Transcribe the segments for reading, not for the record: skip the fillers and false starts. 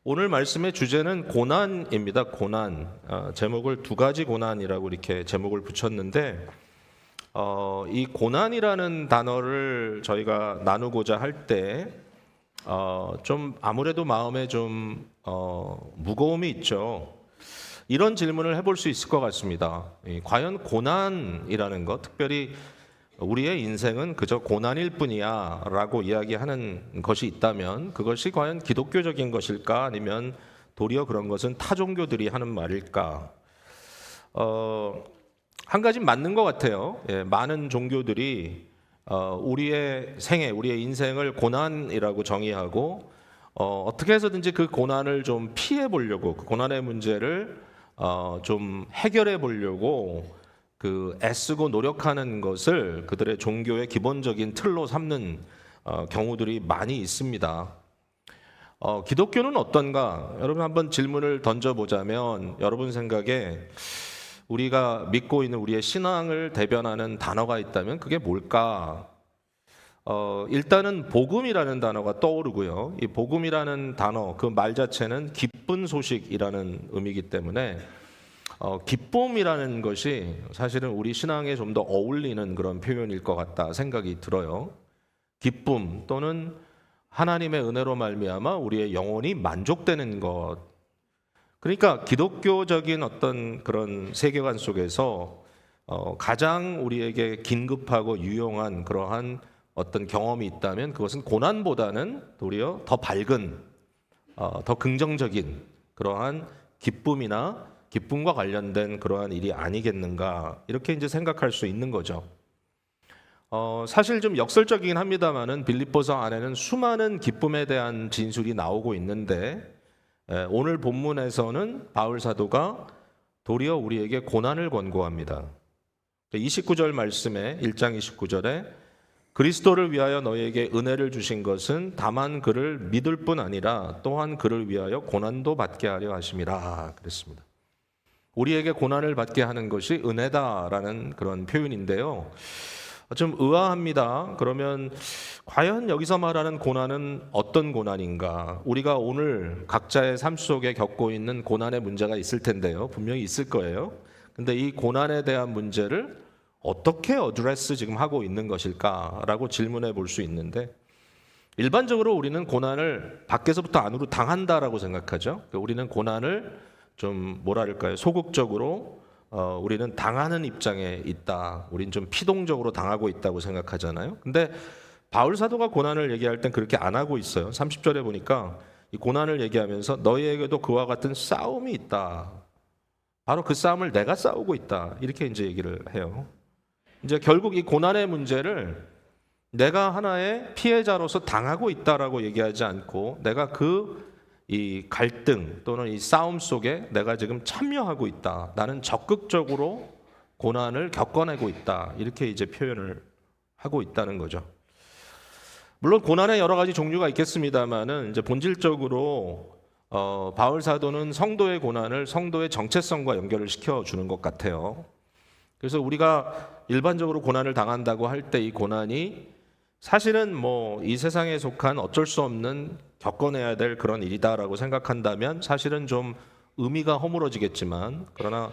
오늘 말씀의 주제는 고난입니다. 고난. 제목을 두 가지 고난이라고 이렇게 제목을 붙였는데, 이 고난이라는 단어를 저희가 나누고자 할 때, 좀 아무래도 마음에 좀 무거움이 있죠. 이런 질문을 해볼 수 있을 것 같습니다. 과연 고난이라는 것, 특별히 우리의 인생은 그저 고난일 뿐이야 라고 이야기하는 것이 있다면 그것이 과연 기독교적인 것일까, 아니면 도리어 그런 것은 타 종교들이 하는 말일까? 한 가지 맞는 것 같아요. 많은 종교들이 우리의 생애, 우리의 인생을 고난이라고 정의하고, 어떻게 해서든지 그 고난을 좀 피해 보려고, 그 고난의 문제를 좀 해결해 보려고 애쓰고 노력하는 것을 그들의 종교의 기본적인 틀로 삼는 경우들이 많이 있습니다. 기독교는 어떤가? 여러분 한번 질문을 던져보자면 여러분 생각에 우리가 믿고 있는 우리의 신앙을 대변하는 단어가 있다면 그게 뭘까? 일단은 복음이라는 단어가 떠오르고요. 이 복음이라는 단어, 그 말 자체는 기쁜 소식이라는 의미이기 때문에 기쁨이라는 것이 사실은 우리 신앙에 좀 더 어울리는 그런 표현일 것 같다 생각이 들어요. 기쁨 또는 하나님의 은혜로 말미암아 우리의 영혼이 만족되는 것. 그러니까 기독교적인 어떤 그런 세계관 속에서 가장 우리에게 긴급하고 유용한 그러한 어떤 경험이 있다면 그것은 고난보다는 도리어 더 밝은, 더 긍정적인 그러한 기쁨과 관련된 그러한 일이 아니겠는가, 이렇게 이제 생각할 수 있는 거죠. 사실 좀 역설적이긴 합니다만은 빌립보서 안에는 수많은 기쁨에 대한 진술이 나오고 있는데, 오늘 본문에서는 바울 사도가 도리어 우리에게 고난을 권고합니다. 29절 말씀에 1장 29절에 그리스도를 위하여 너희에게 은혜를 주신 것은 다만 그를 믿을 뿐 아니라 또한 그를 위하여 고난도 받게 하려 하심이라 그랬습니다. 우리에게 고난을 받게 하는 것이 은혜다라는 그런 표현인데요. 좀 의아합니다. 그러면 과연 여기서 말하는 고난은 어떤 고난인가? 우리가 오늘 각자의 삶 속에 겪고 있는 고난의 문제가 있을 텐데요. 분명히 있을 거예요. 근데 이 고난에 대한 문제를 어떻게 어드레스 지금 하고 있는 것일까라고 질문해 볼 수 있는데, 일반적으로 우리는 고난을 밖에서부터 안으로 당한다라고 생각하죠. 우리는 고난을 좀 뭐랄까요, 소극적으로 우리는 당하는 입장에 있다, 우린 좀 피동적으로 당하고 있다고 생각하잖아요. 근데 바울 사도가 고난을 얘기할 땐 그렇게 안 하고 있어요. 30절에 보니까 이 고난을 얘기하면서 너희에게도 그와 같은 싸움이 있다, 바로 그 싸움을 내가 싸우고 있다, 이렇게 이제 얘기를 해요. 이제 결국 이 고난의 문제를 내가 하나의 피해자로서 당하고 있다라고 얘기하지 않고, 내가 이 갈등 또는 이 싸움 속에 내가 지금 참여하고 있다, 나는 적극적으로 고난을 겪어내고 있다, 이렇게 이제 표현을 하고 있다는 거죠. 물론 고난의 여러 가지 종류가 있겠습니다만은 이제 본질적으로 바울 사도는 성도의 고난을 성도의 정체성과 연결을 시켜 주는 것 같아요. 그래서 우리가 일반적으로 고난을 당한다고 할 때 이 고난이 사실은 뭐 이 세상에 속한 어쩔 수 없는 겪어내야 될 그런 일이다라고 생각한다면 사실은 좀 의미가 허물어지겠지만, 그러나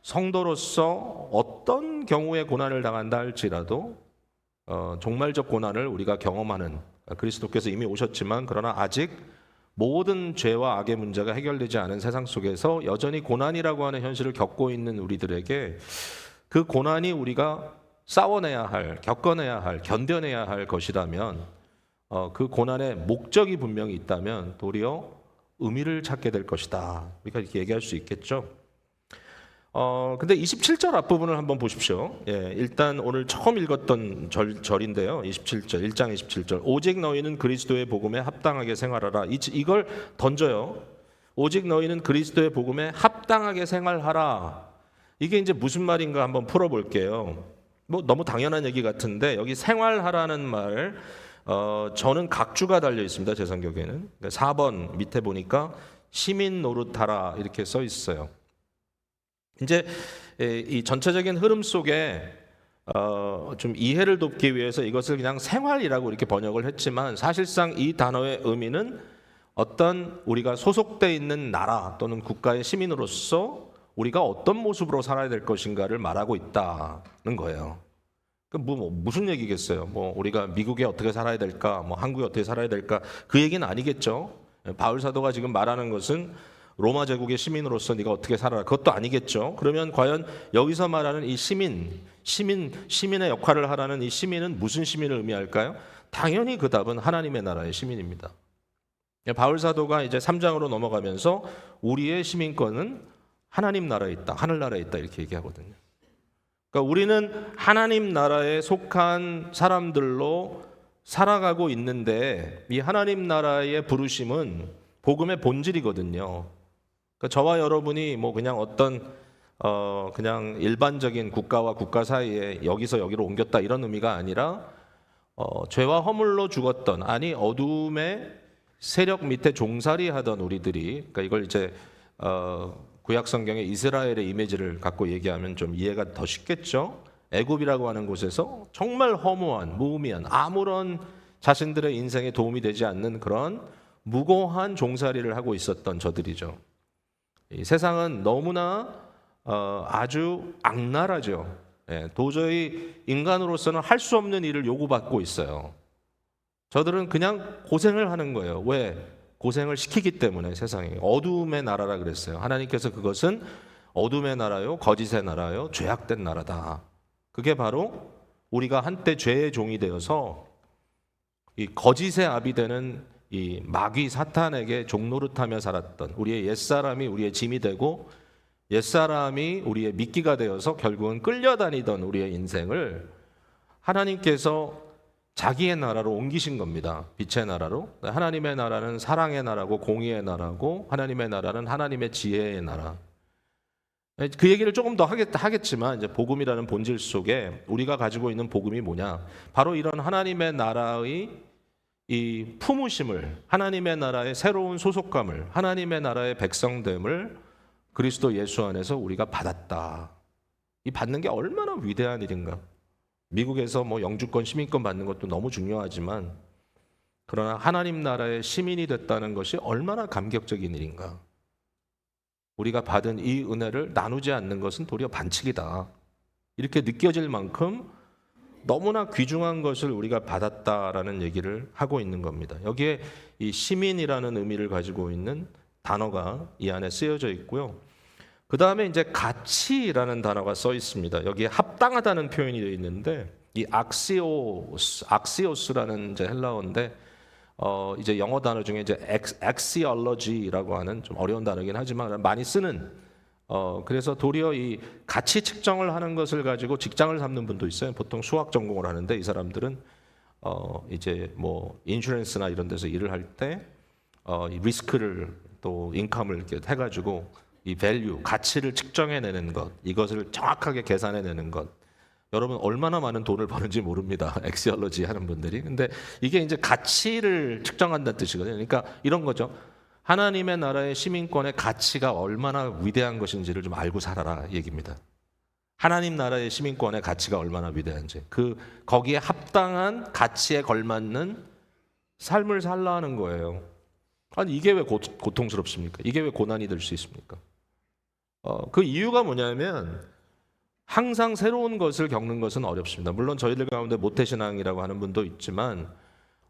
성도로서 어떤 경우에 고난을 당한다 할지라도 종말적 고난을 우리가 경험하는, 그리스도께서 이미 오셨지만 그러나 아직 모든 죄와 악의 문제가 해결되지 않은 세상 속에서 여전히 고난이라고 하는 현실을 겪고 있는 우리들에게 그 고난이 우리가 싸워내야 할, 겪어내야 할, 견뎌내야 할 것이라면, 그 고난의 목적이 분명히 있다면 도리어 의미를 찾게 될 것이다, 우리가 이렇게 얘기할 수 있겠죠. 근데 27절 앞부분을 한번 보십시오. 일단 오늘 처음 읽었던 절인데요. 27절, 1장 27절. 오직 너희는 그리스도의 복음에 합당하게 생활하라. 이걸 던져요. 오직 너희는 그리스도의 복음에 합당하게 생활하라. 이게 이제 무슨 말인가 한번 풀어볼게요. 뭐 너무 당연한 얘기 같은데, 여기 생활하라는 말, 저는 각주가 달려 있습니다. 제 성경에는 4번 밑에 보니까 시민 노릇하라 이렇게 써 있어요. 이제 이 전체적인 흐름 속에 좀 이해를 돕기 위해서 이것을 그냥 생활이라고 이렇게 번역을 했지만, 사실상 이 단어의 의미는 어떤 우리가 소속돼 있는 나라 또는 국가의 시민으로서 우리가 어떤 모습으로 살아야 될 것인가를 말하고 있다는 거예요. 무슨 얘기겠어요? 우리가 미국에 어떻게 살아야 될까? 한국에 어떻게 살아야 될까? 그 얘기는 아니겠죠. 바울 사도가 지금 말하는 것은 로마 제국의 시민으로서 네가 어떻게 살아라. 그것도 아니겠죠. 그러면 과연 여기서 말하는 이 시민의 역할을 하라는 이 시민은 무슨 시민을 의미할까요? 당연히 그 답은 하나님의 나라의 시민입니다. 바울 사도가 이제 3장으로 넘어가면서 우리의 시민권은 하나님 나라에 있다, 하늘나라에 있다 이렇게 얘기하거든요. 그러니까 우리는 하나님 나라에 속한 사람들로 살아가고 있는데 이 하나님 나라의 부르심은 복음의 본질이거든요. 그러니까 저와 여러분이 그냥 어떤 그냥 일반적인 국가와 국가 사이에 여기서 여기로 옮겼다 이런 의미가 아니라 죄와 허물로 죽었던 어둠의 세력 밑에 종살이하던 우리들이 그러니까 이걸 이제 구약 성경의 이스라엘의 이미지를 갖고 얘기하면 좀 이해가 더 쉽겠죠. 애굽이라고 하는 곳에서 정말 허무한, 무의미한 아무런 자신들의 인생에 도움이 되지 않는 그런 무고한 종살이를 하고 있었던 저들이죠. 이 세상은 너무나 아주 악랄하죠. 도저히 인간으로서는 할 수 없는 일을 요구받고 있어요. 저들은 그냥 고생을 하는 거예요. 왜? 고생을 시키기 때문에. 세상에 어둠의 나라라 그랬어요. 하나님께서 그것은 어둠의 나라요, 거짓의 나라요, 죄악된 나라다. 그게 바로 우리가 한때 죄의 종이 되어서 이 거짓의 압이 되는 이 마귀 사탄에게 종노릇하며 살았던 우리의 옛사람이 우리의 짐이 되고 옛사람이 우리의 미끼가 되어서 결국은 끌려다니던 우리의 인생을 하나님께서 자기의 나라로 옮기신 겁니다. 빛의 나라로. 하나님의 나라는 사랑의 나라고 공의의 나라고 하나님의 나라는 하나님의 지혜의 나라. 그 얘기를 조금 더 하겠지만 이제 복음이라는 본질 속에 우리가 가지고 있는 복음이 뭐냐? 바로 이런 하나님의 나라의 이 품으심을, 하나님의 나라의 새로운 소속감을, 하나님의 나라의 백성됨을 그리스도 예수 안에서 우리가 받았다. 이 받는 게 얼마나 위대한 일인가? 미국에서 영주권, 시민권 받는 것도 너무 중요하지만 그러나 하나님 나라의 시민이 됐다는 것이 얼마나 감격적인 일인가? 우리가 받은 이 은혜를 나누지 않는 것은 도리어 반칙이다. 이렇게 느껴질 만큼 너무나 귀중한 것을 우리가 받았다라는 얘기를 하고 있는 겁니다. 여기에 이 시민이라는 의미를 가지고 있는 단어가 이 안에 쓰여져 있고요. 그 다음에 이제 가치라는 단어가 써 있습니다. 여기에 합당하다는 표현이 되어 있는데 이 악시오스라는 이제 헬라어인데 이제 영어 단어 중에 이제 axiology라고 하는 좀 어려운 단어긴 하지만 많이 쓰는 그래서 도리어 이 가치 측정을 하는 것을 가지고 직장을 삼는 분도 있어요. 보통 수학 전공을 하는데 이 사람들은 이제 인슈런스나 이런 데서 일을 할 때 이 리스크를 또 인컴을 이렇게 해가지고 이 밸류, 가치를 측정해내는 것, 이것을 정확하게 계산해내는 것. 여러분 얼마나 많은 돈을 버는지 모릅니다. 엑시얼러지 하는 분들이. 근데 이게 이제 가치를 측정한다는 뜻이거든요. 그러니까 이런 거죠. 하나님의 나라의 시민권의 가치가 얼마나 위대한 것인지를 좀 알고 살아라 얘기입니다. 하나님 나라의 시민권의 가치가 얼마나 위대한지, 거기에 합당한 가치에 걸맞는 삶을 살라 하는 거예요. 아니 이게 왜 고통스럽습니까? 이게 왜 고난이 될 수 있습니까? 그 이유가 뭐냐면 항상 새로운 것을 겪는 것은 어렵습니다. 물론 저희들 가운데 모태신앙이라고 하는 분도 있지만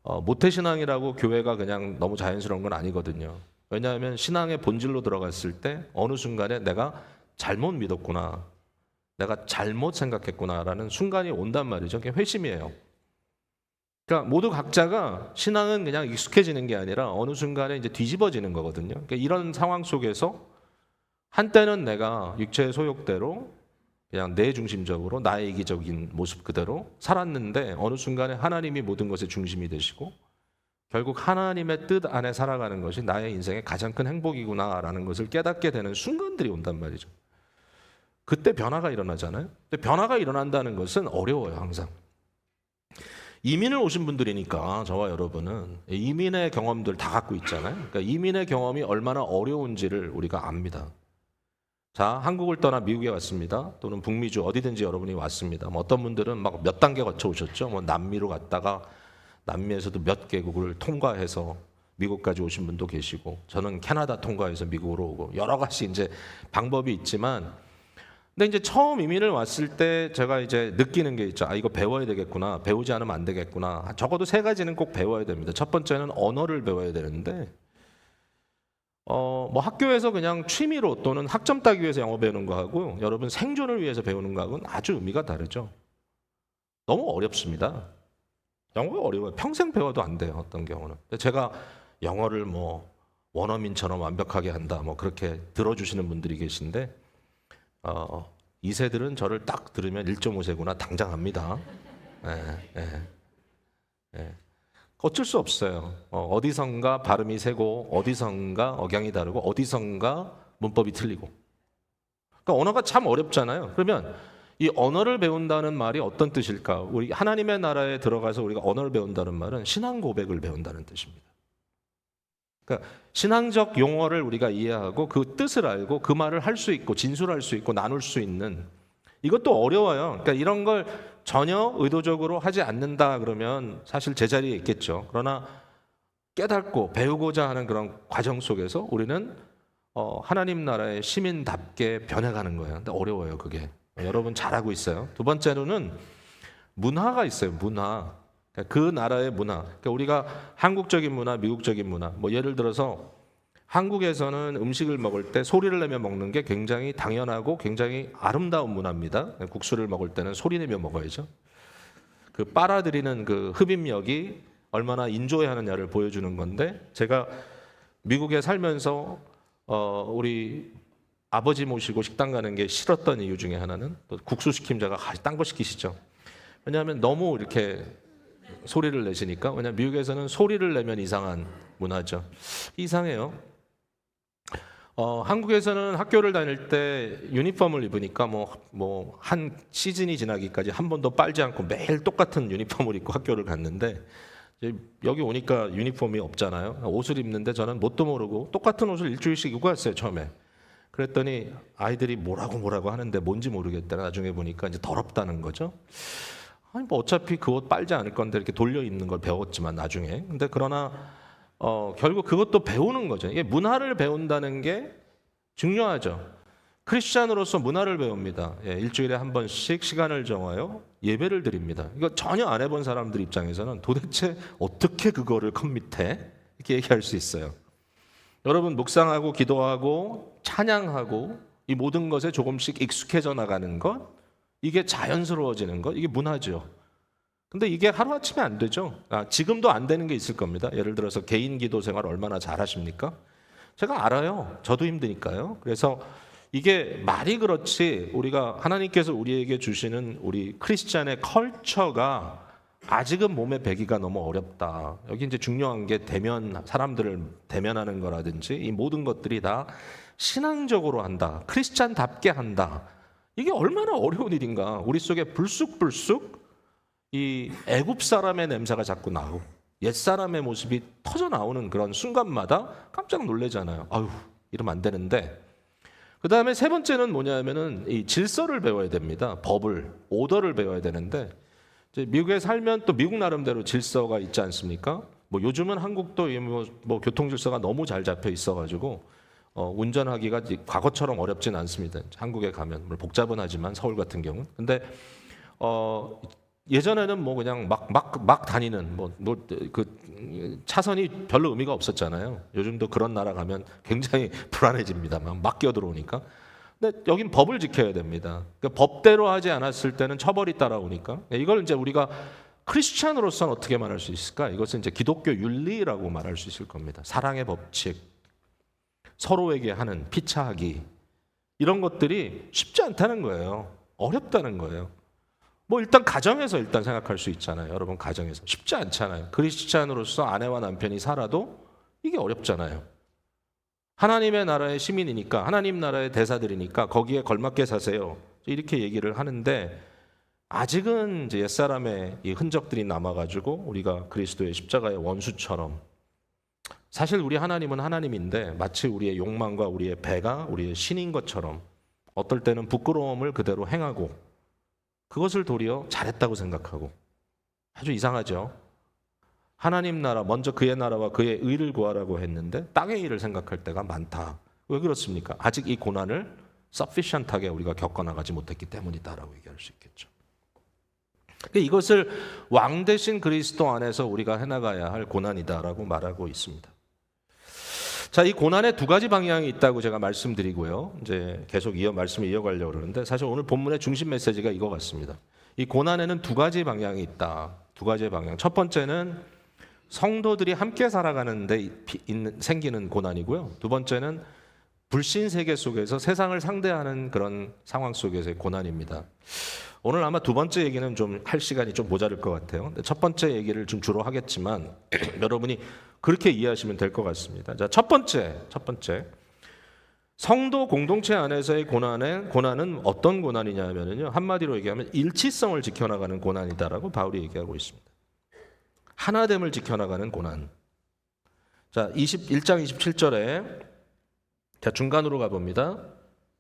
모태신앙이라고 교회가 그냥 너무 자연스러운 건 아니거든요. 왜냐하면 신앙의 본질로 들어갔을 때 어느 순간에 내가 잘못 믿었구나, 내가 잘못 생각했구나라는 순간이 온단 말이죠. 그게 회심이에요. 그러니까 모두 각자가 신앙은 그냥 익숙해지는 게 아니라 어느 순간에 이제 뒤집어지는 거거든요. 그러니까 이런 상황 속에서 한때는 내가 육체의 소욕대로 그냥 내 중심적으로 나의 이기적인 모습 그대로 살았는데 어느 순간에 하나님이 모든 것의 중심이 되시고 결국 하나님의 뜻 안에 살아가는 것이 나의 인생의 가장 큰 행복이구나라는 것을 깨닫게 되는 순간들이 온단 말이죠. 그때 변화가 일어나잖아요. 근데 변화가 일어난다는 것은 어려워요, 항상. 이민을 오신 분들이니까 저와 여러분은 이민의 경험들 다 갖고 있잖아요. 그러니까 이민의 경험이 얼마나 어려운지를 우리가 압니다. 자, 한국을 떠나 미국에 왔습니다. 또는 북미주 어디든지 여러분이 왔습니다. 어떤 분들은 막 몇 단계 거쳐 오셨죠. 남미로 갔다가 남미에서도 몇 개국을 통과해서 미국까지 오신 분도 계시고, 저는 캐나다 통과해서 미국으로 오고, 여러 가지 이제 방법이 있지만, 근데 이제 처음 이민을 왔을 때 제가 이제 느끼는 게 있죠. 아, 이거 배워야 되겠구나. 배우지 않으면 안 되겠구나. 적어도 세 가지는 꼭 배워야 됩니다. 첫 번째는 언어를 배워야 되는데, 뭐 학교에서 그냥 취미로 또는 학점 따기 위해서 영어 배우는 거하고 여러분 생존을 위해서 배우는 거하고는 아주 의미가 다르죠. 너무 어렵습니다. 영어가 어려워요. 평생 배워도 안 돼요. 어떤 경우는. 근데 제가 영어를 뭐 원어민처럼 완벽하게 한다, 뭐 그렇게 들어주시는 분들이 계신데, 2세들은 저를 딱 들으면 1.5세구나 당장 합니다. 예, 예, 예. 어쩔 수 없어요. 어디선가 발음이 세고, 어디선가 억양이 다르고, 어디선가 문법이 틀리고. 그러니까 언어가 참 어렵잖아요. 그러면 이 언어를 배운다는 말이 어떤 뜻일까? 우리 하나님의 나라에 들어가서 우리가 언어를 배운다는 말은 신앙 고백을 배운다는 뜻입니다. 그러니까 신앙적 용어를 우리가 이해하고 그 뜻을 알고 그 말을 할 수 있고 진술할 수 있고 나눌 수 있는, 이것도 어려워요. 그러니까 이런 걸 전혀 의도적으로 하지 않는다 그러면 사실 제자리에 있겠죠. 그러나 깨닫고 배우고자 하는 그런 과정 속에서 우리는 하나님 나라의 시민답게 변해가는 거예요. 근데 어려워요, 그게. 여러분 잘하고 있어요. 두 번째로는 문화가 있어요. 문화. 그 나라의 문화. 그러니까 우리가 한국적인 문화, 미국적인 문화. 뭐 예를 들어서 한국에서는 음식을 먹을 때 소리를 내며 먹는 게 굉장히 당연하고 굉장히 아름다운 문화입니다. 국수를 먹을 때는 소리 내며 먹어야죠. 그 빨아들이는 그 흡입력이 얼마나 인조해하느냐를 보여주는 건데, 제가 미국에 살면서 우리 아버지 모시고 식당 가는 게 싫었던 이유 중에 하나는, 또 국수 시키면 제가 딴 거 시키시죠. 왜냐하면 너무 이렇게 소리를 내시니까. 왜냐하면 미국에서는 소리를 내면 이상한 문화죠. 이상해요. 한국에서는 학교를 다닐 때 유니폼을 입으니까 뭐 한 시즌이 지나기까지 한 번도 빨지 않고 매일 똑같은 유니폼을 입고 학교를 갔는데, 여기 오니까 유니폼이 없잖아요. 옷을 입는데 저는 뭣도 모르고 똑같은 옷을 일주일씩 입고 갔어요, 처음에. 그랬더니 아이들이 뭐라고 하는데 뭔지 모르겠다. 나중에 보니까 이제 더럽다는 거죠. 아니 뭐 어차피 그 옷 빨지 않을 건데 이렇게 돌려 입는 걸 배웠지만 나중에. 근데 그러나 결국 그것도 배우는 거죠. 이게 문화를 배운다는 게 중요하죠. 크리스찬으로서 문화를 배웁니다. 일주일에 한 번씩 시간을 정하여 예배를 드립니다. 이거 전혀 안 해본 사람들 입장에서는 도대체 어떻게 그거를 컴밋해? 이렇게 얘기할 수 있어요. 여러분 묵상하고 기도하고 찬양하고 이 모든 것에 조금씩 익숙해져 나가는 것, 이게 자연스러워지는 것, 이게 문화죠. 근데 이게 하루아침에 안 되죠. 지금도 안 되는 게 있을 겁니다. 예를 들어서 개인 기도 생활 얼마나 잘하십니까? 제가 알아요. 저도 힘드니까요. 그래서 이게 말이 그렇지, 우리가 하나님께서 우리에게 주시는 우리 크리스찬의 컬처가 아직은 몸에 배기가 너무 어렵다. 여기 이제 중요한 게 사람들을 대면하는 거라든지 이 모든 것들이 다 신앙적으로 한다. 크리스찬답게 한다. 이게 얼마나 어려운 일인가. 우리 속에 불쑥불쑥 이 애굽 사람의 냄새가 자꾸 나고 옛 사람의 모습이 터져 나오는 그런 순간마다 깜짝 놀라잖아요. 아유, 이러면 안 되는데. 그 다음에 세 번째는 뭐냐면은 이 질서를 배워야 됩니다. 오더를 배워야 되는데, 이제 미국에 살면 또 미국 나름대로 질서가 있지 않습니까? 뭐 요즘은 한국도 뭐 교통 질서가 너무 잘 잡혀 있어가지고 운전하기가 과거처럼 어렵진 않습니다. 한국에 가면 물론 복잡은 하지만 서울 같은 경우는. 근데 예전에는 뭐 그냥 막 다니는 그 차선이 별로 의미가 없었잖아요. 요즘도 그런 나라 가면 굉장히 불안해집니다. 막 끼어들어오니까. 근데 여긴 법을 지켜야 됩니다. 그러니까 법대로 하지 않았을 때는 처벌이 따라오니까. 이걸 이제 우리가 크리스찬으로서는 어떻게 말할 수 있을까? 이것은 이제 기독교 윤리라고 말할 수 있을 겁니다. 사랑의 법칙, 서로에게 하는 피차하기, 이런 것들이 쉽지 않다는 거예요. 어렵다는 거예요. 뭐 일단 가정에서 일단 생각할 수 있잖아요. 여러분 가정에서 쉽지 않잖아요. 크리스찬으로서 아내와 남편이 살아도 이게 어렵잖아요. 하나님의 나라의 시민이니까, 하나님 나라의 대사들이니까 거기에 걸맞게 사세요. 이렇게 얘기를 하는데 아직은 이제 옛사람의 이 흔적들이 남아가지고 우리가 그리스도의 십자가의 원수처럼, 사실 우리 하나님은 하나님인데 마치 우리의 욕망과 우리의 배가 우리의 신인 것처럼 어떨 때는 부끄러움을 그대로 행하고 그것을 도리어 잘했다고 생각하고, 아주 이상하죠. 하나님 나라, 먼저 그의 나라와 그의 의를 구하라고 했는데 땅의 일을 생각할 때가 많다. 왜 그렇습니까? 아직 이 고난을 sufficient하게 우리가 겪어나가지 못했기 때문이다라고 얘기할 수 있겠죠. 이것을 왕 대신 그리스도 안에서 우리가 해나가야 할 고난이다라고 말하고 있습니다. 자, 이 고난에 두 가지 방향이 있다고 제가 말씀드리고요. 이제 계속 말씀을 이어가려고 그러는데 사실 오늘 본문의 중심 메시지가 이거 같습니다. 이 고난에는 두 가지 방향이 있다. 두 가지의 방향. 첫 번째는 성도들이 함께 살아가는데 생기는 고난이고요. 두 번째는 불신 세계 속에서 세상을 상대하는 그런 상황 속에서의 고난입니다. 오늘 아마 두 번째 얘기는 좀 할 시간이 좀 모자랄 것 같아요. 첫 번째 얘기를 좀 주로 하겠지만 여러분이 그렇게 이해하시면 될 것 같습니다. 자, 첫 번째 성도 공동체 안에서의 고난은 어떤 고난이냐면요, 한마디로 얘기하면 일치성을 지켜나가는 고난이다라고 바울이 얘기하고 있습니다. 하나됨을 지켜나가는 고난. 자, 1장 27절에 자, 중간으로 가봅니다.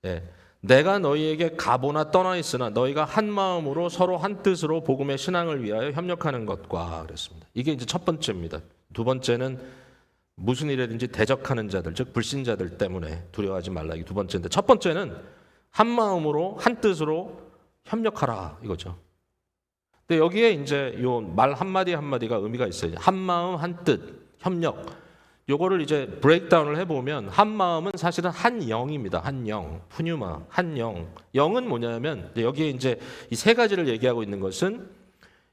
예. 내가 너희에게 가보나 떠나 있으나 너희가 한 마음으로 서로 한 뜻으로 복음의 신앙을 위하여 협력하는 것과 그랬습니다. 이게 이제 첫 번째입니다. 두 번째는 무슨 일이든지 대적하는 자들, 즉 불신자들 때문에 두려워하지 말라. 이게 두 번째인데, 첫 번째는 한 마음으로 한 뜻으로 협력하라 이거죠. 근데 여기에 이제 요 말 한마디 한마디가 의미가 있어요. 한 마음 한 뜻 협력. 요거를 이제 브레이크다운을 해보면 한 마음은 사실은 한 영입니다. 한 영, 푸뉴마, 한 영. 영은 뭐냐면 여기에 이제 이 세 가지를 얘기하고 있는 것은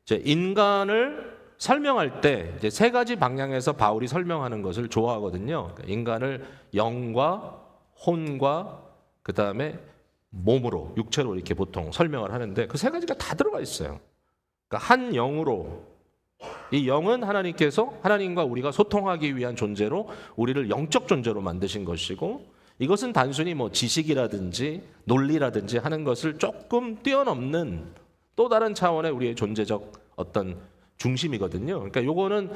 이제 인간을 설명할 때 이제 세 가지 방향에서 바울이 설명하는 것을 좋아하거든요. 그러니까 인간을 영과 혼과 그 다음에 몸으로, 육체로 이렇게 보통 설명을 하는데 그 세 가지가 다 들어가 있어요. 그러니까 한 영으로, 이 영은 하나님께서 하나님과 우리가 소통하기 위한 존재로 우리를 영적 존재로 만드신 것이고, 이것은 단순히 뭐 지식이라든지 논리라든지 하는 것을 조금 뛰어넘는 또 다른 차원의 우리의 존재적 어떤 중심이거든요. 그러니까 요거는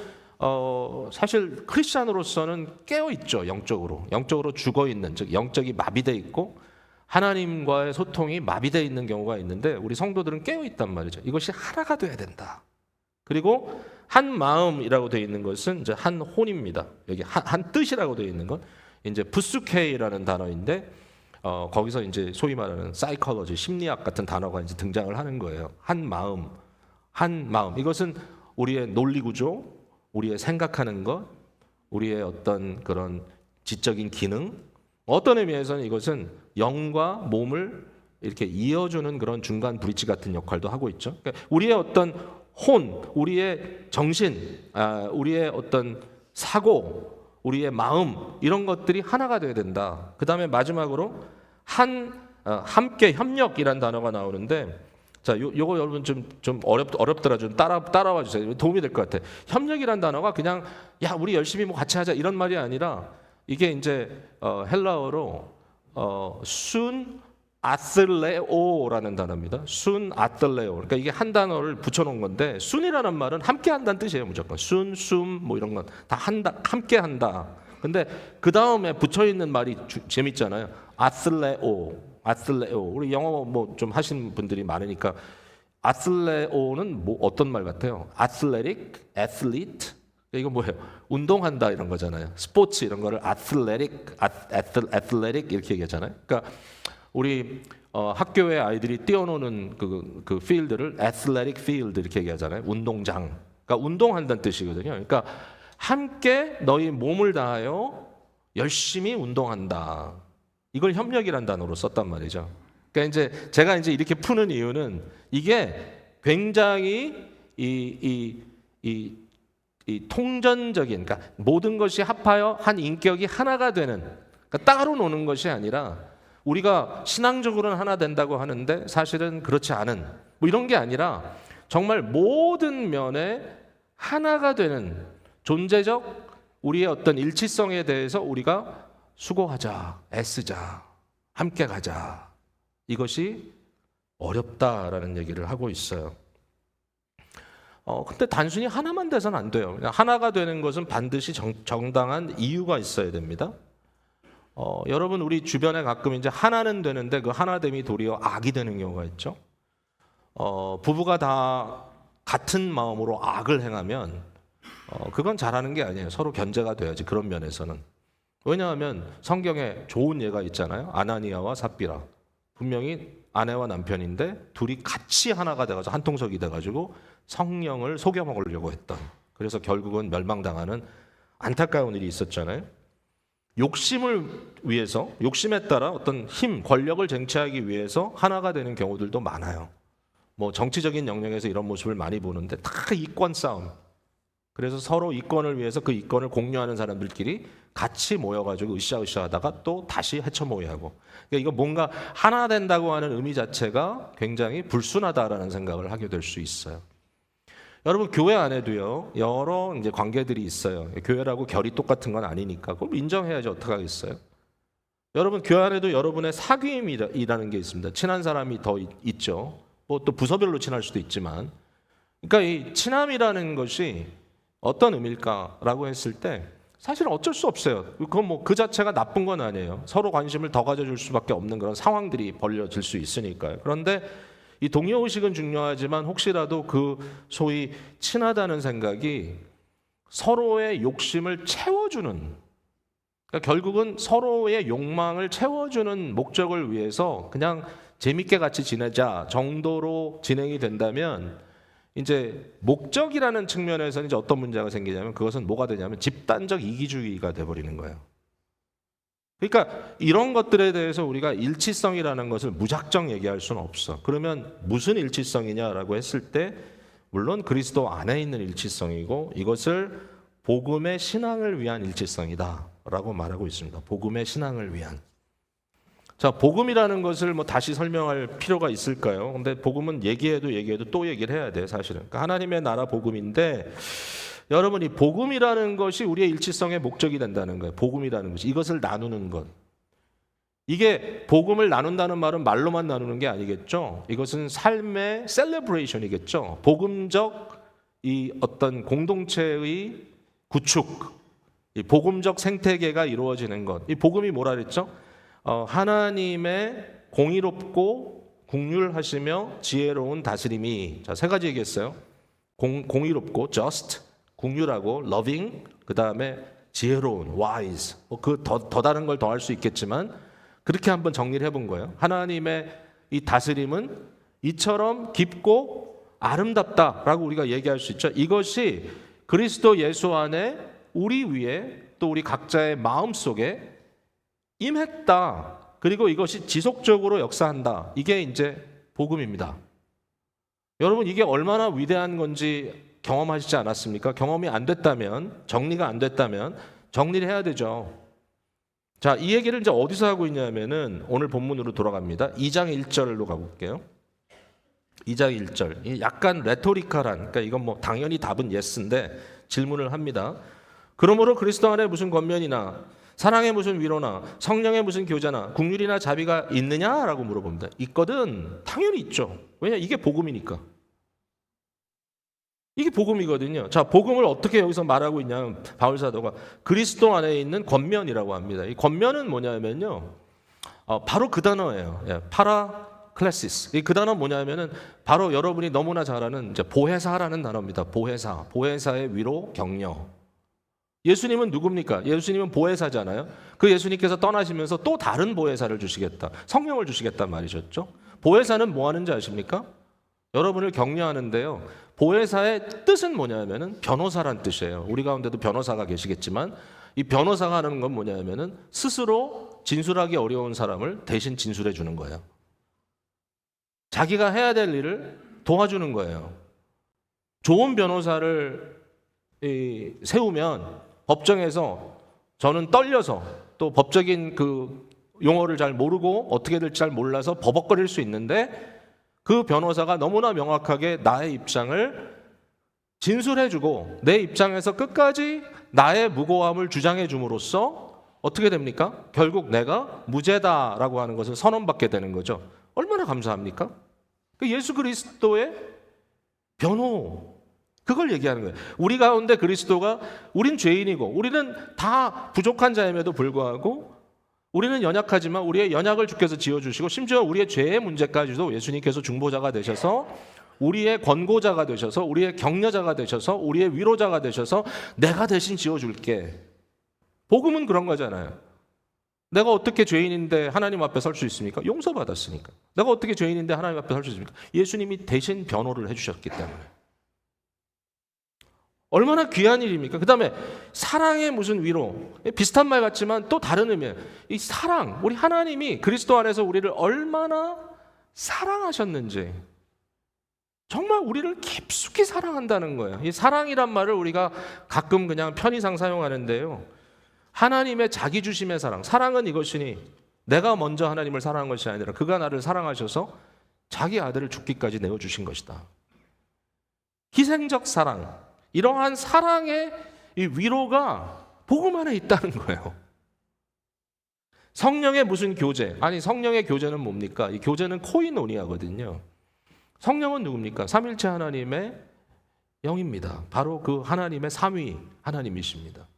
사실 크리스찬으로서는 깨어 있죠. 영적으로 죽어 있는, 즉 영적이 마비돼 있고 하나님과의 소통이 마비돼 있는 경우가 있는데 우리 성도들은 깨어 있단 말이죠. 이것이 하나가 돼야 된다. 그리고 한 마음이라고 되어 있는 것은 이제 한 혼입니다. 여기 한 뜻이라고 되어 있는 건 이제 부스케이라는 단어인데 거기서 이제 소위 말하는 사이콜로지, 심리학 같은 단어가 이제 등장을 하는 거예요. 한 마음. 이것은 우리의 논리 구조, 우리의 생각하는 것, 우리의 어떤 그런 지적인 기능. 어떤 의미에서는 이것은 영과 몸을 이렇게 이어주는 그런 중간 브릿지 같은 역할도 하고 있죠. 그러니까 우리의 어떤 혼, 우리의 정신, 우리의 어떤 사고, 우리의 마음 이런 것들이 하나가 돼야 된다. 그 다음에 마지막으로 함께 협력이란 단어가 나오는데, 자, 요거 여러분 좀 어렵더라. 좀 따라와 주세요. 도움이 될 것 같아. 협력이란 단어가 그냥 야 우리 열심히 뭐 같이 하자 이런 말이 아니라 이게 이제 헬라어로 순 아틀레오라는 단어입니다. 순 아틀레오. 그러니까 이게 한 단어를 붙여놓은 건데 순이라는 말은 함께한다는 뜻이에요. 무조건 순, 숨 뭐 이런 건 다 함께한다. 근데 그 다음에 붙여 있는 말이 재밌잖아요. 아틀레오. 우리 영어 뭐 좀 하신 분들이 많으니까 아틀레오는 뭐 어떤 말 같아요? athletic, athlete. 이거 뭐예요? 운동한다 이런 거잖아요. 스포츠 이런 거를 athletic 이렇게 얘기하잖아요. 그러니까 우리 학교의 아이들이 뛰어노는 그 필드를 athletic field 이렇게 얘기하잖아요. 운동장. 그러니까 운동한다는 뜻이거든요. 그러니까 함께 너희 몸을 다하여 열심히 운동한다. 이걸 협력이라는 단어로 썼단 말이죠. 그러니까 이제 제가 이제 이렇게 푸는 이유는 이게 굉장히 이 통전적인, 그러니까 모든 것이 합하여 한 인격이 하나가 되는, 그러니까 따로 노는 것이 아니라 우리가 신앙적으로는 하나 된다고 하는데 사실은 그렇지 않은 뭐 이런 게 아니라 정말 모든 면에 하나가 되는 존재적 우리의 어떤 일치성에 대해서 우리가 수고하자, 애쓰자, 함께 가자. 이것이 어렵다라는 얘기를 하고 있어요. 근데 단순히 하나만 돼서는 안 돼요. 하나가 되는 것은 반드시 정당한 이유가 있어야 됩니다. 여러분 우리 주변에 가끔 이제 하나는 되는데 그 하나됨이 도리어 악이 되는 경우가 있죠. 부부가 다 같은 마음으로 악을 행하면 그건 잘하는 게 아니에요. 서로 견제가 돼야지 그런 면에서는. 왜냐하면 성경에 좋은 예가 있잖아요. 아나니아와 삽비라. 분명히 아내와 남편인데 둘이 같이 하나가 돼가지고 한 통속이 돼가지고 성령을 속여 먹으려고 했던. 그래서 결국은 멸망당하는 안타까운 일이 있었잖아요. 욕심을 위해서, 욕심에 따라 어떤 힘, 권력을 쟁취하기 위해서 하나가 되는 경우들도 많아요. 뭐 정치적인 영역에서 이런 모습을 많이 보는데 다 이권 싸움. 그래서 서로 이권을 위해서 그 이권을 공유하는 사람들끼리 같이 모여가지고 으쌰으쌰 하다가 또 다시 헤쳐모이하고. 그러니까 이거 뭔가 하나 된다고 하는 의미 자체가 굉장히 불순하다라는 생각을 하게 될 수 있어요. 여러분 교회 안에도요 여러 이제 관계들이 있어요. 교회라고 결이 똑같은 건 아니니까 그럼 인정해야지 어떡하겠어요. 여러분 교회 안에도 여러분의 사귐이라는 게 있습니다. 친한 사람이 더 있죠. 뭐 또 부서별로 친할 수도 있지만, 그러니까 이 친함이라는 것이 어떤 의미일까라고 했을 때 사실은 어쩔 수 없어요. 그건 뭐 그 자체가 나쁜 건 아니에요. 서로 관심을 더 가져줄 수밖에 없는 그런 상황들이 벌려질 수 있으니까요. 그런데 이 동료의식은 중요하지만 혹시라도 그 소위 친하다는 생각이 서로의 욕심을 채워주는, 그러니까 결국은 서로의 욕망을 채워주는 목적을 위해서 그냥 재밌게 같이 지내자 정도로 진행이 된다면 이제 목적이라는 측면에서는 이제 어떤 문제가 생기냐면 그것은 뭐가 되냐면 집단적 이기주의가 돼버리는 거예요. 그러니까 이런 것들에 대해서 우리가 일치성이라는 것을 무작정 얘기할 수는 없어. 그러면 무슨 일치성이냐라고 했을 때 물론 그리스도 안에 있는 일치성이고 이것을 복음의 신앙을 위한 일치성이다라고 말하고 있습니다. 복음의 신앙을 위한. 자, 복음이라는 것을 뭐 다시 설명할 필요가 있을까요? 근데 복음은 얘기해도 또 얘기를 해야 돼, 사실은. 그러니까 하나님의 나라 복음인데 여러분이 복음이라는 것이 우리의 일치성의 목적이 된다는 거예요. 복음이라는 것이 이것을 나누는 것. 이게 복음을 나눈다는 말은 말로만 나누는 게 아니겠죠. 이것은 삶의 셀레브레이션이겠죠. 복음적 이 어떤 공동체의 구축, 이 복음적 생태계가 이루어지는 것. 이 복음이 뭐라 그랬죠? 하나님의 공의롭고 국률하시며 지혜로운 다스림이, 자, 세 가지 얘기했어요. 공의롭고 just, 국률하고 loving, 그 다음에 지혜로운 wise. 그 더 다른 걸 더할 수 있겠지만 그렇게 한번 정리를 해본 거예요. 하나님의 이 다스림은 이처럼 깊고 아름답다라고 우리가 얘기할 수 있죠. 이것이 그리스도 예수 안에 우리 위에 또 우리 각자의 마음 속에 임했다. 그리고 이것이 지속적으로 역사한다. 이게 이제 복음입니다. 여러분 이게 얼마나 위대한 건지 경험하시지 않았습니까? 경험이 안 됐다면, 정리가 안 됐다면 정리를 해야 되죠. 자, 이 얘기를 이제 어디서 하고 있냐면은 오늘 본문으로 돌아갑니다. 2장 1절로 가볼게요. 2장 1절. 약간 레토리컬한, 그러니까 이건 뭐 당연히 답은 예스인데 질문을 합니다. 그러므로 그리스도 안에 무슨 권면이나 사랑의 무슨 위로나 성령의 무슨 교제나 국률이나 자비가 있느냐라고 물어봅니다. 있거든. 당연히 있죠. 왜냐? 이게 복음이니까. 이게 복음이거든요. 자, 복음을 어떻게 여기서 말하고 있냐면 바울 사도가 그리스도 안에 있는 권면이라고 합니다. 이 권면은 뭐냐면요, 바로 그 단어예요. 파라클레시스. 그 단어 뭐냐면은 바로 여러분이 너무나 잘 아는 이제 보혜사라는 단어입니다. 보혜사의 위로, 격려. 예수님은 누굽니까? 예수님은 보혜사잖아요. 그 예수님께서 떠나시면서 또 다른 보혜사를 주시겠다. 성령을 주시겠단 말이셨죠. 보혜사는 뭐 하는지 아십니까? 여러분을 격려하는데요. 보혜사의 뜻은 뭐냐면은 변호사란 뜻이에요. 우리 가운데도 변호사가 계시겠지만 이 변호사가 하는 건 뭐냐면은 스스로 진술하기 어려운 사람을 대신 진술해 주는 거예요. 자기가 해야 될 일을 도와주는 거예요. 좋은 변호사를 세우면 법정에서 저는 떨려서 또 법적인 그 용어를 잘 모르고 어떻게 될지 잘 몰라서 버벅거릴 수 있는데 그 변호사가 너무나 명확하게 나의 입장을 진술해주고 내 입장에서 끝까지 나의 무고함을 주장해 줌으로써 어떻게 됩니까? 결국 내가 무죄다라고 하는 것을 선언받게 되는 거죠. 얼마나 감사합니까? 예수 그리스도의 변호, 그걸 얘기하는 거예요. 우리 가운데 그리스도가, 우린 죄인이고 우리는 다 부족한 자임에도 불구하고 우리는 연약하지만 우리의 연약을 주께서 지어주시고 심지어 우리의 죄의 문제까지도 예수님께서 중보자가 되셔서 우리의 권고자가 되셔서, 우리의 격려자가 되셔서, 우리의 위로자가 되셔서 내가 대신 지어줄게. 복음은 그런 거잖아요. 내가 어떻게 죄인인데 하나님 앞에 설 수 있습니까? 용서받았으니까. 내가 어떻게 죄인인데 하나님 앞에 설 수 있습니까? 예수님이 대신 변호를 해주셨기 때문에. 얼마나 귀한 일입니까? 그 다음에 사랑의 무슨 위로. 비슷한 말 같지만 또 다른 의미예요. 이 사랑, 우리 하나님이 그리스도 안에서 우리를 얼마나 사랑하셨는지, 정말 우리를 깊숙이 사랑한다는 거예요. 이 사랑이란 말을 우리가 가끔 그냥 편의상 사용하는데요, 하나님의 자기 주심의 사랑, 사랑은 이것이니 내가 먼저 하나님을 사랑한 것이 아니라 그가 나를 사랑하셔서 자기 아들을 죽기까지 내어주신 것이다. 희생적 사랑, 이러한 사랑의 이 위로가 복음 안에 있다는 거예요. 성령의 무슨 교제? 아니, 성령의 교제는 뭡니까? 이 교제는 코이노니아거든요. 성령은 누굽니까? 삼일체 하나님의 영입니다. 바로 그 하나님의 삼위 하나님이십니다.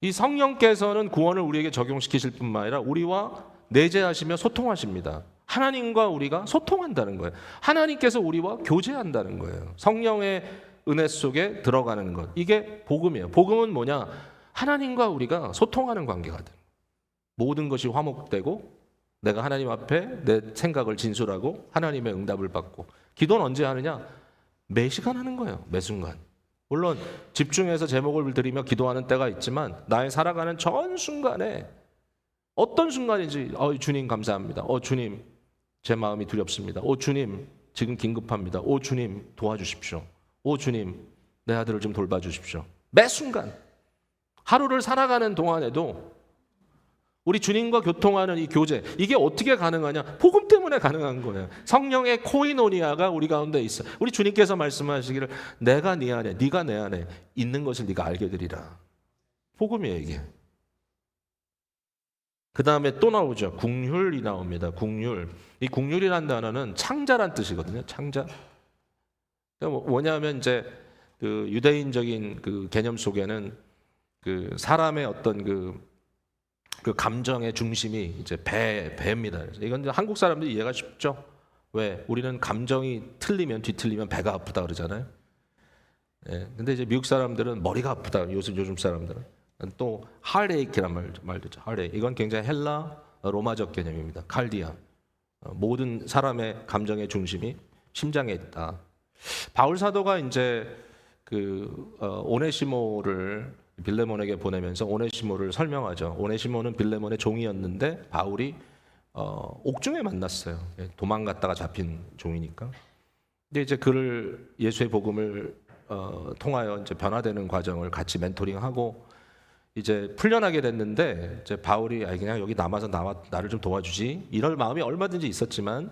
이 성령께서는 구원을 우리에게 적용시키실 뿐만 아니라 우리와 내재하시며 소통하십니다. 하나님과 우리가 소통한다는 거예요. 하나님께서 우리와 교제한다는 거예요. 성령의 은혜 속에 들어가는 것. 이게 복음이에요. 복음은 뭐냐? 하나님과 우리가 소통하는 관계가 돼요. 모든 것이 화목되고 내가 하나님 앞에 내 생각을 진술하고 하나님의 응답을 받고. 기도는 언제 하느냐? 매 시간 하는 거예요. 매 순간. 물론 집중해서 제목을 드리며 기도하는 때가 있지만 나의 살아가는 전 순간에 어떤 순간인지 주님 감사합니다. 주님 제 마음이 두렵습니다. 주님 지금 긴급합니다. 주님 도와주십시오. 주님 내 아들을 좀 돌봐주십시오. 매 순간 하루를 살아가는 동안에도 우리 주님과 교통하는 이 교제, 이게 어떻게 가능하냐? 복음 때문에 가능한 거예요. 성령의 코이노니아가 우리 가운데 있어. 우리 주님께서 말씀하시기를 내가 네 안에, 네가 내 안에 있는 것을 네가 알게 되리라. 복음이에요, 이게. 그 다음에 또 나오죠. 국률이 나옵니다. 국률. 이 국률이라는 단어는 창자란 뜻이거든요. 창자. 뭐냐면 이제 그 유대인적인 그 개념 속에는 그 사람의 어떤 그 감정의 중심이 이제 배입니다. 이건 이제 한국 사람들이 이해가 쉽죠. 왜? 우리는 감정이 틀리면 뒤틀리면 배가 아프다 그러잖아요. 예. 근데 이제 미국 사람들은 머리가 아프다. 요즘 사람들은 또 하레이크란 말도 있죠. 하레이. 이건 굉장히 헬라 로마적 개념입니다. 칼디아. 모든 사람의 감정의 중심이 심장에 있다. 바울 사도가 이제 그 오네시모를 빌레몬에게 보내면서 오네시모를 설명하죠. 오네시모는 빌레몬의 종이었는데 바울이 옥중에 만났어요. 도망갔다가 잡힌 종이니까. 근데 이제 그를 예수의 복음을 통하여 이제 변화되는 과정을 같이 멘토링하고 이제 풀려나게 됐는데 이제 바울이 그냥 여기 남아서 나를 좀 도와주지 이럴 마음이 얼마든지 있었지만